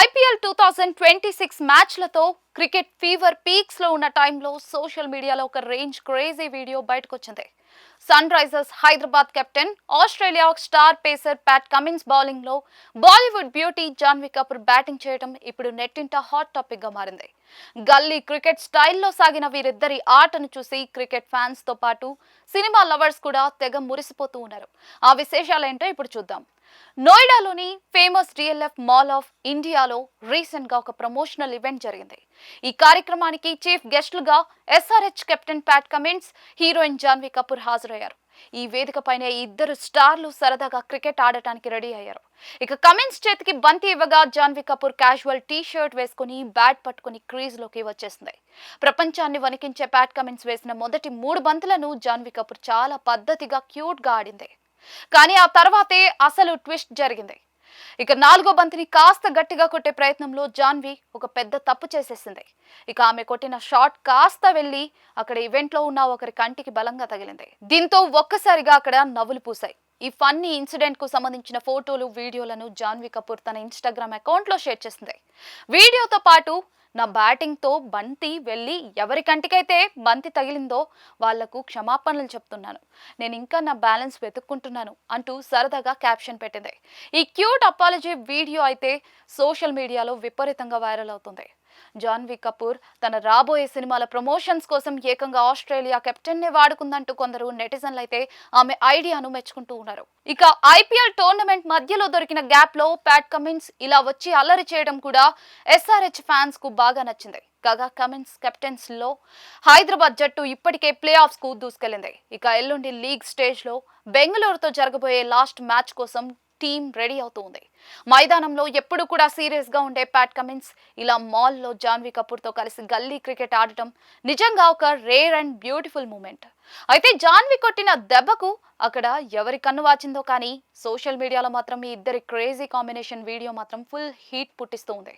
IPL 2026 మ్యాచ్లతో cricket fever peaks లో ఉన్న టైంలో సోషల్ మీడియాలో ఒక రేంజ్ క్రేజీ వీడియో బయటకొచ్చింది. Sunrisers Hyderabad captain, Australia star pacer Pat Cummins bowling లో Bollywood beauty Janhvi Kapoor batting చేయడం ఇప్పుడు నెట్టింట హాట్ టాపిక్ గా మారింది. గల్లీ క్రికెట్ స్టైల్లో సాగిన వీరిద్దరి ఆటను చూసి క్రికెట్ ఫ్యాన్స్ తో పాటు సినిమా లవర్స్ కూడా తెగ మురిసిపోతూ ఉన్నారు. ఆ విశేషాలేంటో ఇప్పుడు చూద్దాం. నోయిడాలోని ఫేమస్ డిఎల్ఎఫ్ మాల్ ఆఫ్ ఇండియాలో రీసెంట్ గా ఒక ప్రమోషనల్ ఈవెంట్ జరిగింది. ఈ కార్యక్రమానికి చీఫ్ గెస్ట్లుగా SRH captain Pat Cummins, heroine Janhvi Kapoor హాజరయ్యారు. ఈ వేదికపైనే ఇద్దరు స్టార్లు సరదాగా క్రికెట్ ఆడటానికి రెడీ అయ్యారు. ఇక కమిన్స్ చేతికి బంతి ఇవ్వగా Janhvi Kapoor casual T shirt వేసుకుని బ్యాట్ పట్టుకుని క్రీజ్ లోకి వచ్చేసింది. ప్రపంచాన్ని వణికించే ప్యాట్ కమిన్స్ వేసిన మొదటి 3 బంతులను జాన్వీ కపూర్ చాలా పద్ధతిగా క్యూట్ గా ఆడింది. కానీ ఆ తర్వాతే అసలు ట్విస్ట్ జరిగింది. ఇక 4వ బంతిని కాస్త గట్టిగా కొట్టే ప్రయత్నంలో జాన్వీ ఒక పెద్ద తప్పు చేసేసింది. ఇక ఆమె కొట్టిన షాట్ కాస్త వెళ్లి అక్కడ ఈవెంట్ లో ఉన్న ఒకరి కంటికి బలంగా తగిలింది. దీంతో ఒక్కసారిగా అక్కడ నవ్వులు పూసాయి. ఈ ఫన్నీ ఇన్సిడెంట్ కు సంబంధించిన ఫోటోలు, వీడియోలను జాన్వీ కపూర్ తన ఇన్స్టాగ్రామ్ అకౌంట్ లో షేర్ చేసింది. వీడియోతో పాటు నా బ్యాటింగ్ తో బంతి వెళ్ళి ఎవరి కంటికైతే బంతి తగిలిందో వాళ్లకు క్షమాపణలు చెప్తున్నాను, నేను ఇంకా నా బ్యాలెన్స్ వెతుక్కుంటున్నాను అంటూ సరదాగా క్యాప్షన్ పెట్టింది. ఈ క్యూట్ అపాలజీ వీడియో అయితే సోషల్ మీడియాలో విపరీతంగా వైరల్ అవుతుంది. జాన్వీ కపూర్ తన రాబోయే సినిమాల ప్రమోషన్స్ కోసం ఏకంగా ఆస్ట్రేలియా కెప్టెన్ నే వాడుకుందంటూ కొందరు నెటిజన్లు అయితే ఆమె ఐడియాను మెచ్చుకుంటూ ఉన్నారు. ఇక ఐపీఎల్ టోర్నమెంట్ మధ్యలో దొరికిన గ్యాప్ లో ప్యాట్ కమిన్స్ ఇలా వచ్చి అల్లరి చేయడం కూడా ఎస్ఆర్హెచ్ ఫ్యాన్స్ కు బాగా నచ్చింది. కాగా కమిన్స్ కెప్టెన్స్ లో హైదరాబాద్ జట్టు ఇప్పటికే ప్లే ఆఫ్స్ కు దూసుకెళ్లింది. ఇక ఎల్లుండి లీగ్ స్టేజ్ లో బెంగళూరుతో జరగబోయే లాస్ట్ మ్యాచ్ కోసం టీం రెడీ అవుతుంది. మైదానంలో ఎప్పుడు కూడా సీరియస్ గా ఉండే ప్యాట్ కమిన్స్ ఇలా మాల్ లో జాన్వీ కపూర్ తో కలిసి గల్లీ క్రికెట్ ఆడటం నిజంగా ఒక రేర్ అండ్ బ్యూటిఫుల్ మూమెంట్. అయితే జాన్వీ కొట్టిన దెబ్బకు అక్కడ ఎవరి కన్ను వాచిందో కానీ సోషల్ మీడియాలో మాత్రం ఈ ఇద్దరి క్రేజీ కాంబినేషన్ వీడియో మాత్రం ఫుల్ హీట్ పుట్టిస్తూ ఉంది.